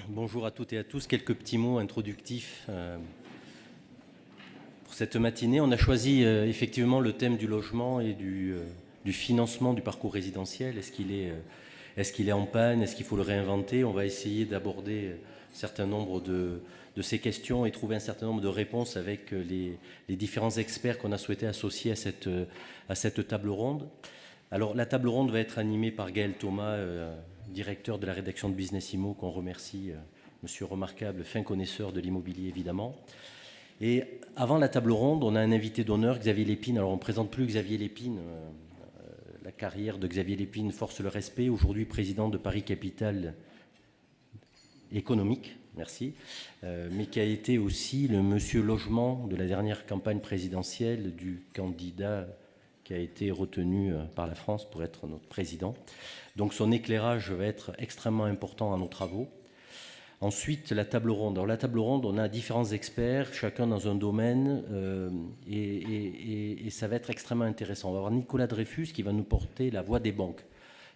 Bonjour à toutes et à tous. Quelques petits mots introductifs pour cette matinée. On a choisi effectivement le thème du logement et du financement du parcours résidentiel. Est-ce qu'il est en panne? Est-ce qu'il faut le réinventer? On va essayer d'aborder un certain nombre de ces questions et trouver un certain nombre de réponses avec les différents experts qu'on a souhaité associer à cette table ronde. Alors, la table ronde va être animée par Gaël Thomas, directeur de la rédaction de Business Immo, qu'on remercie, monsieur remarquable, fin connaisseur de l'immobilier évidemment. Et avant la table ronde, on a un invité d'honneur, Xavier Lépine. Alors on ne présente plus Xavier Lépine, la carrière de Xavier Lépine force le respect, aujourd'hui président de Paris Capital Économique, merci, mais qui a été aussi le monsieur logement de la dernière campagne présidentielle du candidat qui a été retenu par la France pour être notre président. Donc son éclairage va être extrêmement important à nos travaux. Ensuite, la table ronde. Alors, la table ronde, on a différents experts, chacun dans un domaine, et ça va être extrêmement intéressant. On va avoir Nicolas Dreyfus qui va nous porter la voix des banques.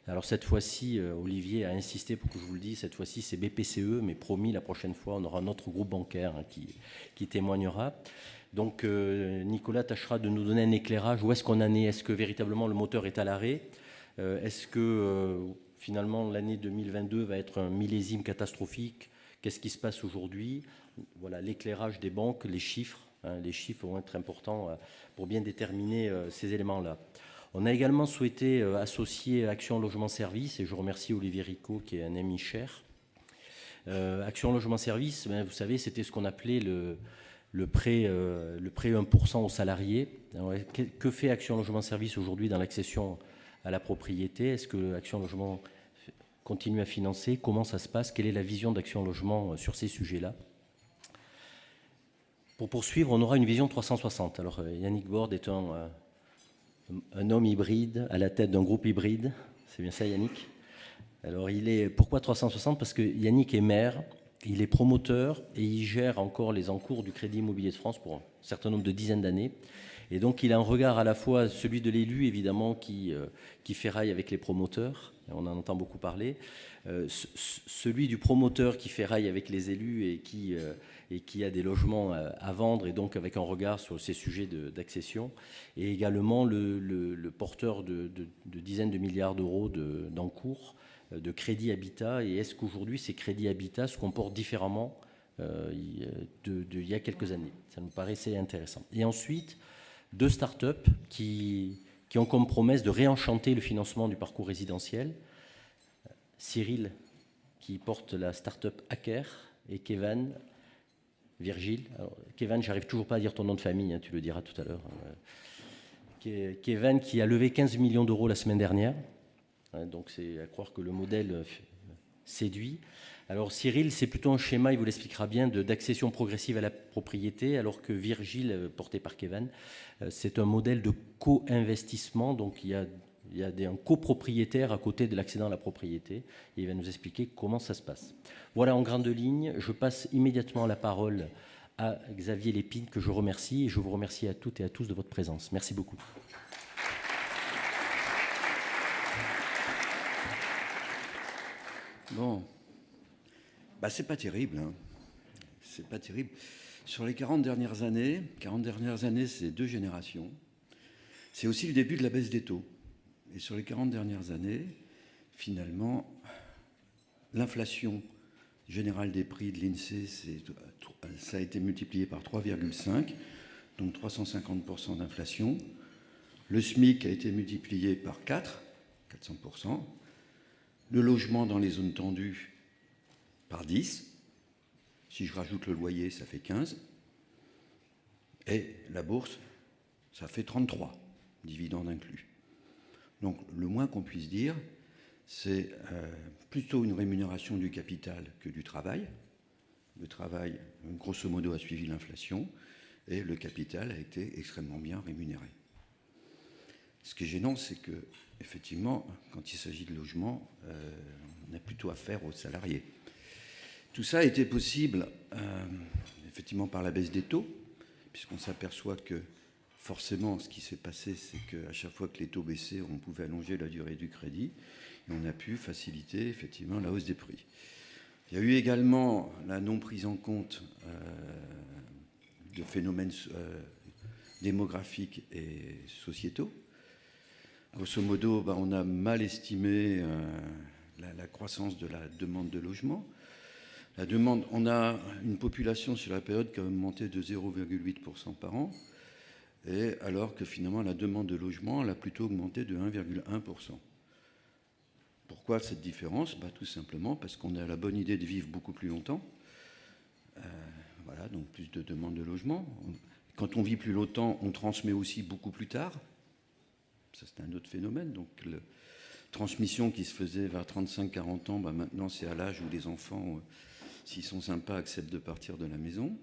Alors cette fois-ci, Olivier a insisté pour que je vous le dise, cette fois-ci c'est BPCE, mais promis, la prochaine fois, on aura un autre groupe bancaire qui témoignera. Donc Nicolas tâchera de nous donner un éclairage. Où est-ce qu'on en est? Est-ce que véritablement le moteur est à l'arrêt? Est-ce que finalement l'année 2022 va être un millésime catastrophique? Qu'est-ce qui se passe aujourd'hui? Voilà, l'éclairage des banques, les chiffres. Les chiffres vont être importants pour bien déterminer ces éléments-là. On a également souhaité associer Action Logement Service, et je remercie Olivier Ricot qui est un ami cher. Action Logement Service, vous savez, c'était ce qu'on appelait le prêt 1% aux salariés. Alors, que fait Action Logement Service aujourd'hui dans l'accession à la propriété? Est-ce que Action Logement continue à financer? Comment ça se passe? Quelle est la vision d'Action Logement sur ces sujets-là? Pour poursuivre, on aura une vision 360. Alors Yannick Borde est un homme hybride à la tête d'un groupe hybride. C'est bien ça, Yannick? Alors pourquoi 360? Parce que Yannick est maire, il est promoteur et il gère encore les encours du Crédit Immobilier de France pour un certain nombre de dizaines d'années. Et donc il a un regard à la fois celui de l'élu, évidemment, qui ferraille avec les promoteurs, on en entend beaucoup parler, celui du promoteur qui ferraille avec les élus et qui a des logements à vendre, et donc avec un regard sur ces sujets d'accession, et également le porteur de dizaines de milliards d'euros d'encours de crédit habitat. Et est-ce qu'aujourd'hui ces crédits habitat se comportent différemment il y a quelques années? Ça nous paraissait intéressant. Et ensuite, deux start-up qui ont comme promesse de réenchanter le financement du parcours résidentiel. Cyril, qui porte la start-up Hacker, et Kevan, Virgile. Alors, Kevan, j'arrive toujours pas à dire ton nom de famille, tu le diras tout à l'heure. Kevan qui a levé 15 millions d'euros la semaine dernière. Donc c'est à croire que le modèle séduit. Alors Cyril, c'est plutôt un schéma, il vous l'expliquera bien, d'accession progressive à la propriété, alors que Virgile, porté par Kevan, c'est un modèle de co-investissement. Donc il y a un copropriétaire à côté de l'accédant à la propriété, et il va nous expliquer comment ça se passe. Voilà en grande ligne. Je passe immédiatement la parole à Xavier Lépine, que je remercie, et je vous remercie à toutes et à tous de votre présence. Merci beaucoup. Bon, c'est pas terrible, hein. C'est pas terrible. Sur les 40 dernières années, c'est 2 générations. C'est aussi le début de la baisse des taux. Et sur les 40 dernières années, finalement, l'inflation générale des prix de l'INSEE, ça a été multiplié par 3,5, donc 350% d'inflation. Le SMIC a été multiplié par 400%. Le logement dans les zones tendues par 10. Si je rajoute le loyer, ça fait 15. Et la bourse, ça fait 33, dividendes inclus. Donc le moins qu'on puisse dire, c'est plutôt une rémunération du capital que du travail. Le travail, grosso modo, a suivi l'inflation et le capital a été extrêmement bien rémunéré. Ce qui est gênant, c'est que, effectivement, quand il s'agit de logement, on a plutôt affaire aux salariés. Tout ça a été possible, effectivement, par la baisse des taux, puisqu'on s'aperçoit que, forcément, ce qui s'est passé, c'est qu'à chaque fois que les taux baissaient, on pouvait allonger la durée du crédit, et on a pu faciliter, effectivement, la hausse des prix. Il y a eu également la non prise en compte de phénomènes démographiques et sociétaux. Grosso modo, on a mal estimé la croissance de la demande de logement. La demande, on a une population sur la période qui a augmenté de 0,8% par an, et alors que finalement la demande de logement elle a plutôt augmenté de 1,1%. Pourquoi cette différence? Tout simplement parce qu'on a la bonne idée de vivre beaucoup plus longtemps. Voilà, donc plus de demande de logement. Quand on vit plus longtemps, on transmet aussi beaucoup plus tard. Ça, c'est un autre phénomène. Donc, la transmission qui se faisait vers 35-40 ans, maintenant, c'est à l'âge où les enfants, s'ils sont sympas, acceptent de partir de la maison,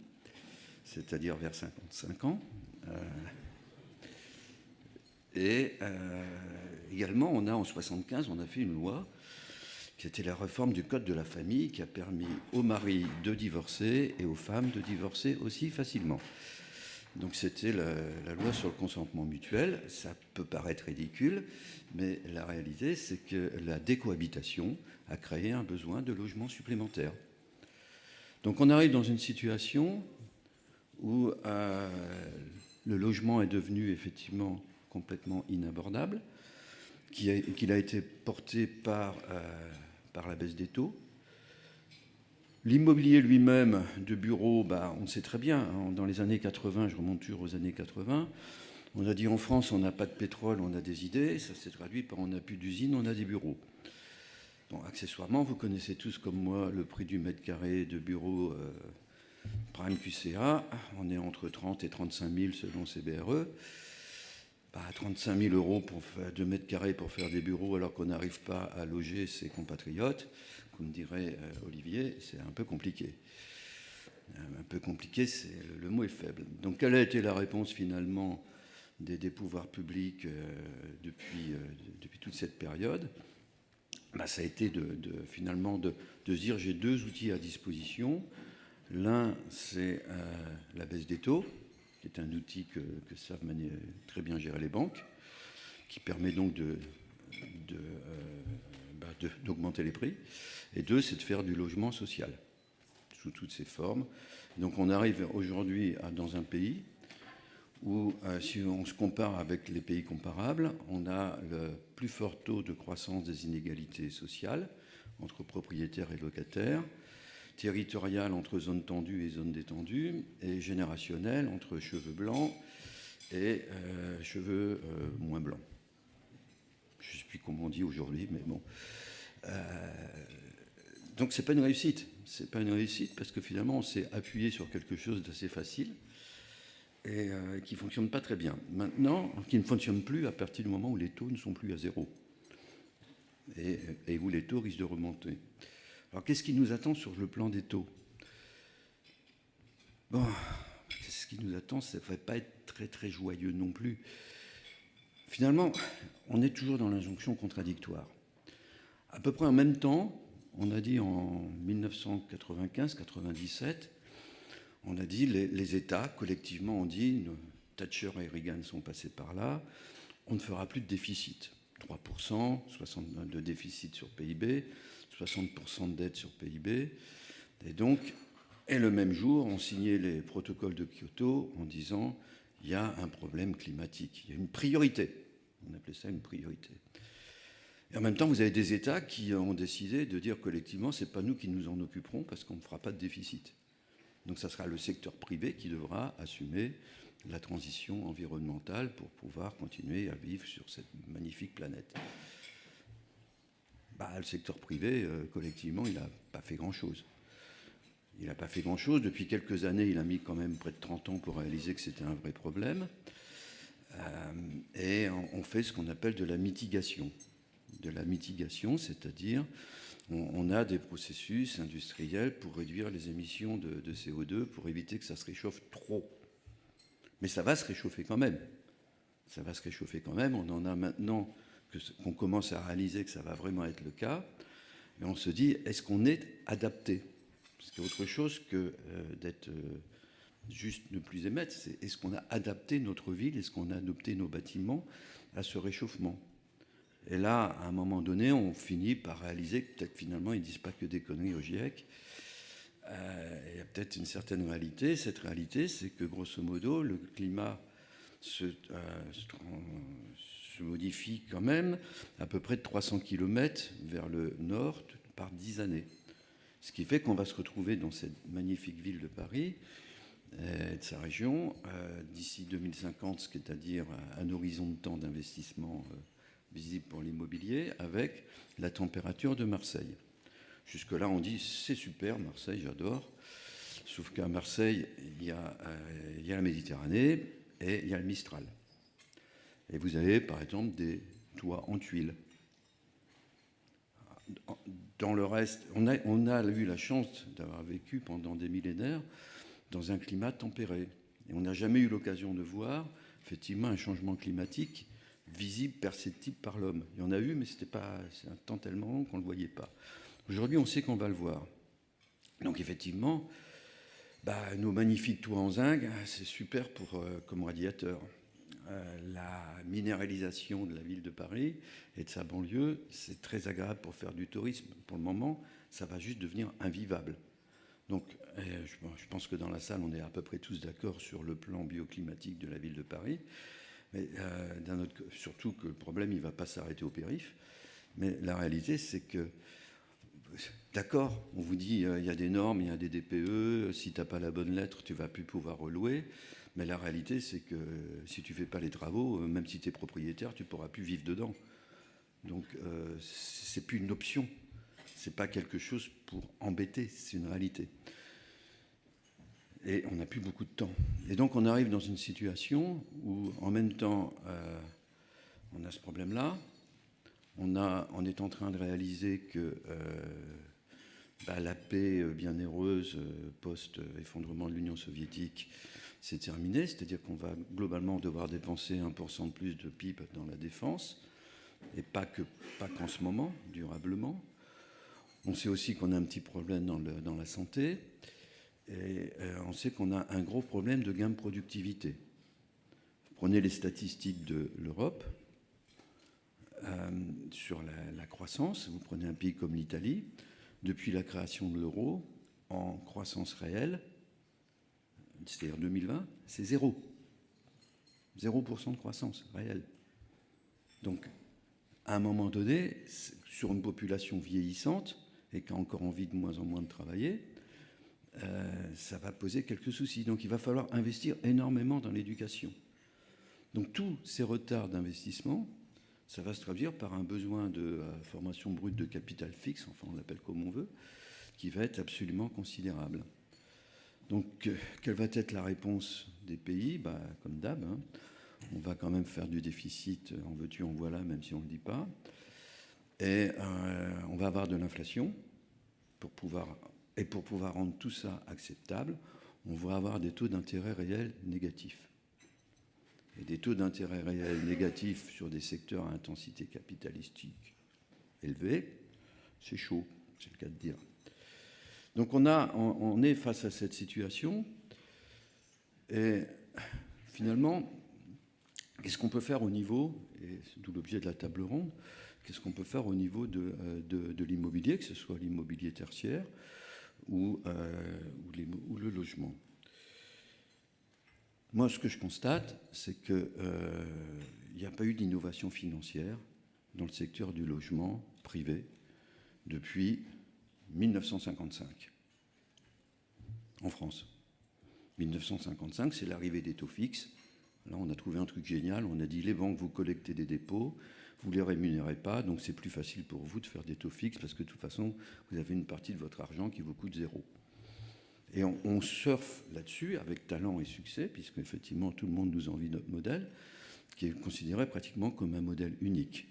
c'est-à-dire vers 55 ans. Également, en 1975, on a fait une loi qui était la réforme du Code de la famille, qui a permis aux maris de divorcer et aux femmes de divorcer aussi facilement. Donc c'était la loi sur le consentement mutuel. Ça peut paraître ridicule, mais la réalité, c'est que la décohabitation a créé un besoin de logement supplémentaire. Donc on arrive dans une situation où le logement est devenu effectivement complètement inabordable, qu'il a été porté par la baisse des taux. L'immobilier lui-même de bureau, on sait très bien, dans les années 80, je remonte toujours aux années 80, on a dit en France, on n'a pas de pétrole, on a des idées, ça s'est traduit par on n'a plus d'usines, on a des bureaux. Bon, accessoirement, vous connaissez tous comme moi le prix du mètre carré de bureau Prime QCA, on est entre 30 et 35 000 selon CBRE. 35 000 euros pour faire 2 mètres carrés pour faire des bureaux alors qu'on n'arrive pas à loger ses compatriotes, comme dirait Olivier, c'est un peu compliqué. Un peu compliqué, le mot est faible. Donc quelle a été la réponse finalement des pouvoirs publics depuis toute cette période? Ça a été finalement de se dire j'ai deux outils à disposition. L'un, c'est la baisse des taux, qui est un outil que savent très bien gérer les banques, qui permet donc d'augmenter les prix. Et deux, c'est de faire du logement social, sous toutes ses formes. Donc on arrive aujourd'hui dans un pays où, si on se compare avec les pays comparables, on a le plus fort taux de croissance des inégalités sociales entre propriétaires et locataires, territoriale entre zones tendues et zones détendues, et générationnelle entre cheveux blancs et cheveux moins blancs. Je ne sais plus comment on dit aujourd'hui, mais bon. Donc c'est pas une réussite. C'est pas une réussite parce que finalement on s'est appuyé sur quelque chose d'assez facile et qui ne fonctionne pas très bien. Maintenant, qui ne fonctionne plus à partir du moment où les taux ne sont plus à zéro et où les taux risquent de remonter. Alors, qu'est-ce qui nous attend sur le plan des taux? Bon, ce qui nous attend, ça ne va pas être très, très joyeux non plus. Finalement, on est toujours dans l'injonction contradictoire. À peu près en même temps, on a dit en 1995-97, on a dit, les États, collectivement, ont dit, Thatcher et Reagan sont passés par là, on ne fera plus de déficit. 3%, 60% de déficit sur PIB, 60% de dette sur PIB. Et le même jour, on signait les protocoles de Kyoto en disant il y a un problème climatique, il y a une priorité. On appelait ça une priorité. Et en même temps, vous avez des États qui ont décidé de dire collectivement c'est pas nous qui nous en occuperons parce qu'on ne fera pas de déficit. Donc ça sera le secteur privé qui devra assumer la transition environnementale pour pouvoir continuer à vivre sur cette magnifique planète. Le secteur privé, collectivement, il n'a pas fait grand-chose. Il n'a pas fait grand-chose. Depuis quelques années, il a mis quand même près de 30 ans pour réaliser que c'était un vrai problème. Et on fait ce qu'on appelle de la mitigation. De la mitigation, c'est-à-dire on a des processus industriels pour réduire les émissions de CO2, pour éviter que ça se réchauffe trop. Mais ça va se réchauffer quand même. Ça va se réchauffer quand même. On en a maintenant qu'on commence à réaliser que ça va vraiment être le cas. Et on se dit, est-ce qu'on est adapté? Parce qu'il y a autre chose que d'être juste ne plus émettre. C'est est-ce qu'on a adapté notre ville? Est-ce qu'on a adopté nos bâtiments à ce réchauffement? Et là, à un moment donné, on finit par réaliser que peut-être finalement, ils ne disent pas que des conneries au GIEC. Il y a peut-être une certaine réalité. Cette réalité, c'est que grosso modo, le climat se modifie quand même à peu près de 300 km vers le nord par 10 années. Ce qui fait qu'on va se retrouver dans cette magnifique ville de Paris et de sa région d'ici 2050, c'est-à-dire un horizon de temps d'investissement visible pour l'immobilier, avec la température de Marseille. Jusque-là, on dit c'est super, Marseille, j'adore. Sauf qu'à Marseille, il y a la Méditerranée et il y a le Mistral. Et vous avez, par exemple, des toits en tuiles. Dans le reste, on a eu la chance d'avoir vécu pendant des millénaires dans un climat tempéré. Et on n'a jamais eu l'occasion de voir, effectivement, un changement climatique visible, perceptible par l'homme. Il y en a eu, mais c'est un temps tellement long qu'on ne le voyait pas. Aujourd'hui, on sait qu'on va le voir. Donc, effectivement, nos magnifiques toits en zinc, c'est super comme radiateur. La minéralisation de la ville de Paris et de sa banlieue, c'est très agréable pour faire du tourisme. Pour le moment, ça va juste devenir invivable. Donc, je pense que dans la salle, on est à peu près tous d'accord sur le plan bioclimatique de la ville de Paris. Mais surtout que le problème, il ne va pas s'arrêter au périph'. Mais la réalité, c'est que, d'accord, on vous dit, il y a des normes, il y a des DPE, si tu n'as pas la bonne lettre, tu ne vas plus pouvoir relouer. Mais la réalité, c'est que si tu ne fais pas les travaux, même si tu es propriétaire, tu ne pourras plus vivre dedans. Donc, ce n'est plus une option. Ce n'est pas quelque chose pour embêter, c'est une réalité. Et on n'a plus beaucoup de temps. Et donc, on arrive dans une situation où, en même temps, on a ce problème-là. On est en train de réaliser que la paix bienheureuse post-effondrement de l'Union soviétique, c'est terminé, c'est-à-dire qu'on va globalement devoir dépenser 1% de plus de PIB dans la défense, et pas qu'en ce moment, durablement. On sait aussi qu'on a un petit problème dans la santé, et on sait qu'on a un gros problème de gain de productivité. Vous prenez les statistiques de l'Europe sur la croissance, vous prenez un pays comme l'Italie, depuis la création de l'euro, en croissance réelle, c'est-à-dire 2020, c'est 0%. 0% de croissance réelle. Donc, à un moment donné, sur une population vieillissante et qui a encore envie de moins en moins de travailler, ça va poser quelques soucis. Donc, il va falloir investir énormément dans l'éducation. Donc, tous ces retards d'investissement, ça va se traduire par un besoin de formation brute de capital fixe, enfin on l'appelle comme on veut, qui va être absolument considérable. Donc, quelle va être la réponse des pays ? Comme d'hab, on va quand même faire du déficit, en veux-tu, en voilà, même si on ne le dit pas. Et on va avoir de l'inflation. Pour pouvoir rendre tout ça acceptable, on va avoir des taux d'intérêt réels négatifs. Et des taux d'intérêt réels négatifs sur des secteurs à intensité capitalistique élevée, c'est chaud, c'est le cas de dire. Donc on est face à cette situation et finalement, qu'est-ce qu'on peut faire au niveau, et c'est d'où l'objet de la table ronde, qu'est-ce qu'on peut faire au niveau de l'immobilier, que ce soit l'immobilier tertiaire ou le logement. Moi, ce que je constate, c'est qu'il n'y a pas eu d'innovation financière dans le secteur du logement privé depuis 1955, en France. 1955, c'est l'arrivée des taux fixes. Là, on a trouvé un truc génial. On a dit, les banques, vous collectez des dépôts, vous ne les rémunérez pas, donc c'est plus facile pour vous de faire des taux fixes parce que de toute façon, vous avez une partie de votre argent qui vous coûte zéro. Et on surfe là-dessus avec talent et succès, puisque effectivement tout le monde nous envie notre modèle, qui est considéré pratiquement comme un modèle unique.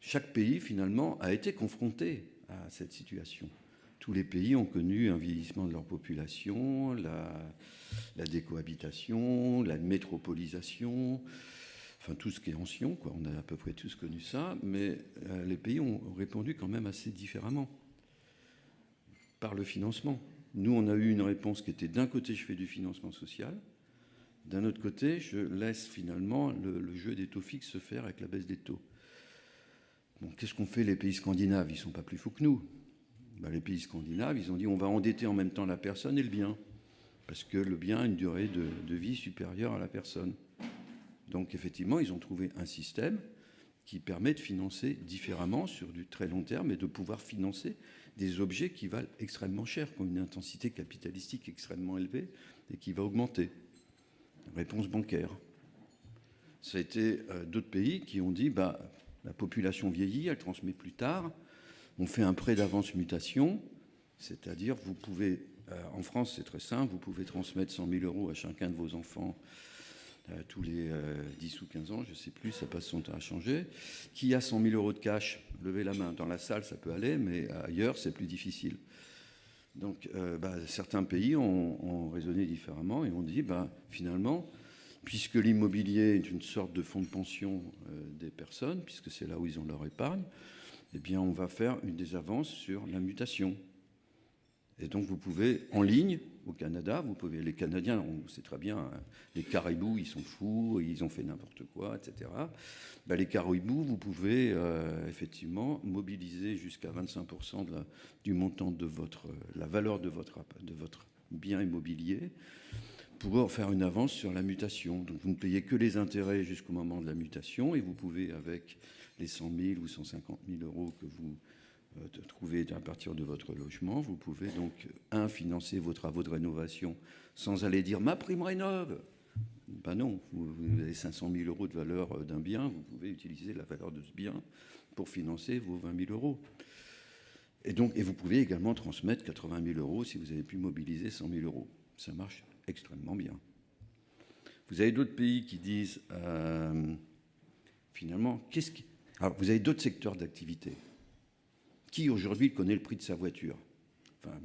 Chaque pays, finalement, a été confronté à cette situation. Tous les pays ont connu un vieillissement de leur population, la décohabitation, la métropolisation, enfin tout ce qui est ancien, quoi. On a à peu près tous connu ça, mais les pays ont répondu quand même assez différemment par le financement. Nous, on a eu une réponse qui était d'un côté, je fais du financement social, D'un autre côté, je laisse finalement le jeu des taux fixes se faire avec la baisse des taux. Bon, qu'est-ce qu'ont fait les pays scandinaves? Ils ne sont pas plus fous que nous. Les pays scandinaves, ils ont dit on va endetter en même temps la personne et le bien, parce que le bien a une durée de vie supérieure à la personne. Donc effectivement, ils ont trouvé un système qui permet de financer différemment sur du très long terme et de pouvoir financer des objets qui valent extrêmement cher, qui ont une intensité capitalistique extrêmement élevée et qui va augmenter. Réponse bancaire. Ça a été d'autres pays qui ont dit la population vieillit, elle transmet plus tard, on fait un prêt d'avance mutation, c'est-à-dire vous pouvez, en France c'est très simple, vous pouvez transmettre 100 000 euros à chacun de vos enfants tous les 10 ou 15 ans, je ne sais plus, ça passe son temps à changer. Qui a 100 000 euros de cash? Levez la main. Dans la salle, ça peut aller, mais ailleurs, c'est plus difficile. Donc, certains pays ont raisonné différemment et ont dit, finalement, puisque l'immobilier est une sorte de fonds de pension des personnes, puisque c'est là où ils ont leur épargne, eh bien, on va faire des avances sur la mutation. Et donc, vous pouvez, en ligne, au Canada, les Canadiens, on sait très bien, les caribous, ils sont fous, ils ont fait n'importe quoi, etc. Les caribous, vous pouvez effectivement mobiliser jusqu'à 25% du montant de la valeur de votre bien immobilier pour faire une avance sur la mutation. Donc, vous ne payez que les intérêts jusqu'au moment de la mutation et vous pouvez, avec les 100 000 ou 150 000 euros que vous trouver à partir de votre logement, vous pouvez donc financer vos travaux de rénovation sans aller dire ma prime rénove. Non, vous avez 500 000 euros de valeur d'un bien, vous pouvez utiliser la valeur de ce bien pour financer vos 20 000 euros. Et vous pouvez également transmettre 80 000 euros si vous avez pu mobiliser 100 000 euros. Ça marche extrêmement bien. Vous avez d'autres pays qui disent finalement, alors vous avez d'autres secteurs d'activité. Qui aujourd'hui connaît le prix de sa voiture? Enfin,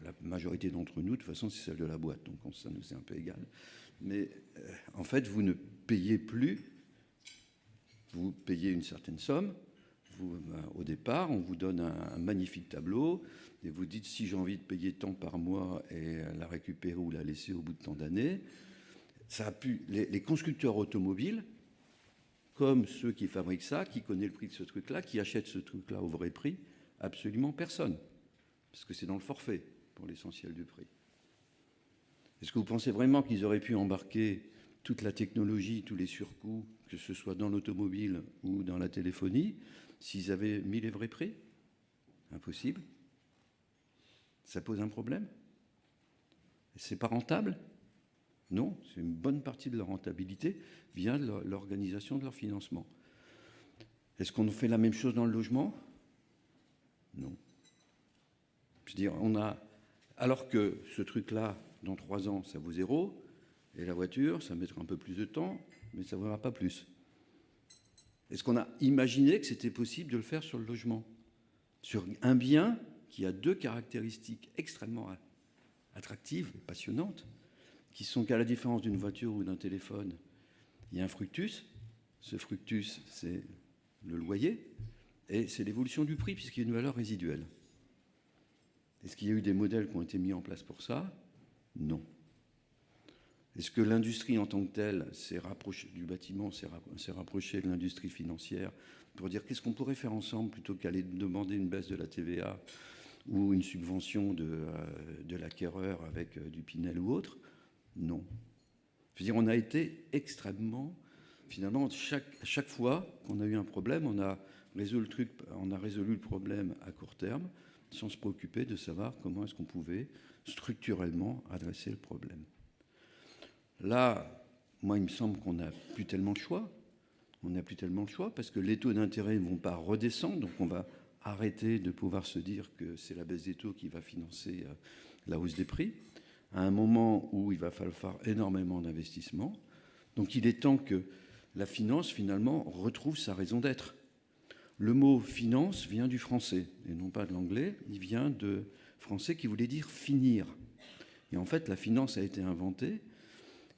la majorité d'entre nous, de toute façon, c'est celle de la boîte, donc ça nous est un peu égal. Mais en fait, vous ne payez plus, vous payez une certaine somme. Au départ, on vous donne un magnifique tableau et vous dites si j'ai envie de payer tant par mois et la récupérer ou la laisser au bout de tant d'années. Ça a pu, les constructeurs automobiles, comme ceux qui fabriquent ça, qui connaissent le prix de ce truc-là, qui achètent ce truc-là au vrai prix, absolument personne. Parce que c'est dans le forfait, pour l'essentiel du prix. Est-ce que vous pensez vraiment qu'ils auraient pu embarquer toute la technologie, tous les surcoûts, que ce soit dans l'automobile ou dans la téléphonie, s'ils avaient mis les vrais prix? Impossible. Ça pose un problème? C'est pas rentable? Non, c'est une bonne partie de leur rentabilité vient de l'organisation de leur financement. Est-ce qu'on fait la même chose dans le logement? Non. Je veux dire, alors que ce truc-là, dans 3 ans, ça vaut 0, et la voiture, ça mettra un peu plus de temps, mais ça ne vaudra pas plus. Est-ce qu'on a imaginé que c'était possible de le faire sur le logement? Sur un bien qui a 2 caractéristiques extrêmement attractives et passionnantes, qui sont qu'à la différence d'une voiture ou d'un téléphone, il y a un fructus. Ce fructus, c'est le loyer, et c'est l'évolution du prix, puisqu'il y a une valeur résiduelle. Est-ce qu'il y a eu des modèles qui ont été mis en place pour ça? Non. Est-ce que l'industrie en tant que telle s'est rapprochée du bâtiment, s'est rapprochée de l'industrie financière pour dire qu'est-ce qu'on pourrait faire ensemble plutôt qu'aller demander une baisse de la TVA ou une subvention de l'acquéreur avec du Pinel ou autre? Non. Je veux dire, on a été extrêmement... Finalement, chaque fois qu'on a eu un problème, on a résolu le problème à court terme sans se préoccuper de savoir comment est-ce qu'on pouvait structurellement adresser le problème. Là, moi, il me semble qu'on n'a plus tellement le choix. On n'a plus tellement le choix parce que les taux d'intérêt ne vont pas redescendre, donc on va arrêter de pouvoir se dire que c'est la baisse des taux qui va financer la hausse des prix, à un moment où il va falloir énormément d'investissements. Donc il est temps que la finance, finalement, retrouve sa raison d'être. Le mot « finance » vient du français, et non pas de l'anglais. Il vient de français qui voulait dire « finir ». Et en fait, la finance a été inventée,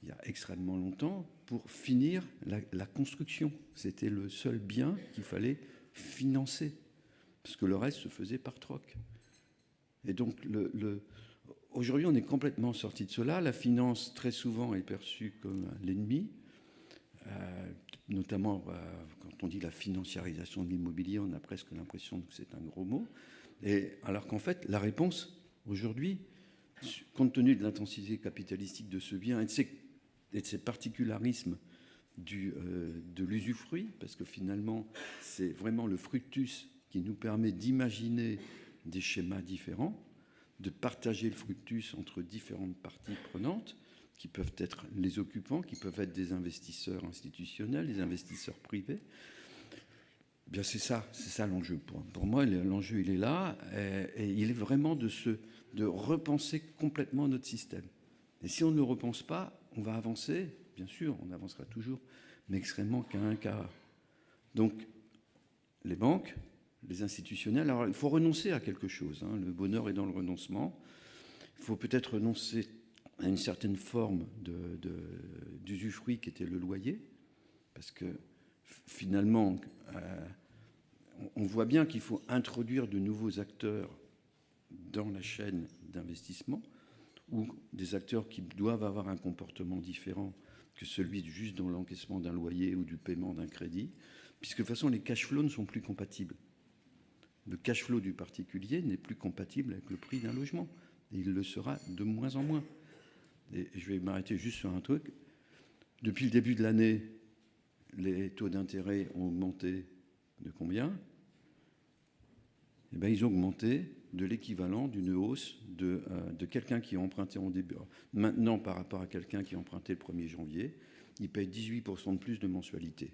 il y a extrêmement longtemps, pour finir la construction. C'était le seul bien qu'il fallait financer, parce que le reste se faisait par troc. Et donc, aujourd'hui, on est complètement sorti de cela. La finance, très souvent, est perçue comme l'ennemi. Notamment quand on dit la financiarisation de l'immobilier, on a presque l'impression que c'est un gros mot. Et alors qu'en fait, la réponse, aujourd'hui, compte tenu de l'intensité capitalistique de ce bien et de ses particularismes de l'usufruit, parce que finalement, c'est vraiment le fructus qui nous permet d'imaginer des schémas différents, de partager le fructus entre différentes parties prenantes, qui peuvent être les occupants, qui peuvent être des investisseurs institutionnels, des investisseurs privés. Eh bien, c'est ça l'enjeu. Pour moi, l'enjeu, il est là, et il est vraiment de repenser complètement notre système. Et si on ne le repense pas, on va avancer, bien sûr, on avancera toujours, mais extrêmement qu'à un quart. Donc, les banques, les institutionnels, alors il faut renoncer à quelque chose. Hein. Le bonheur est dans le renoncement. Il faut peut-être renoncer à une certaine forme d'usufruit qui était le loyer, parce que finalement, on voit bien qu'il faut introduire de nouveaux acteurs dans la chaîne d'investissement, ou des acteurs qui doivent avoir un comportement différent que celui juste dans l'encaissement d'un loyer ou du paiement d'un crédit, puisque de toute façon, les cash flows ne sont plus compatibles. Le cash flow du particulier n'est plus compatible avec le prix d'un logement, et il le sera de moins en moins. Et je vais m'arrêter juste sur un truc. Depuis le début de l'année, les taux d'intérêt ont augmenté de combien ? Eh bien, ils ont augmenté de l'équivalent d'une hausse de quelqu'un qui a emprunté en début. Maintenant, par rapport à quelqu'un qui a emprunté le 1er janvier, il paye 18% de plus de mensualité.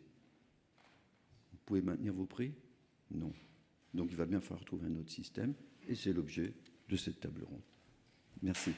Vous pouvez maintenir vos prix ? Non. Donc, il va bien falloir trouver un autre système, et c'est l'objet de cette table ronde. Merci.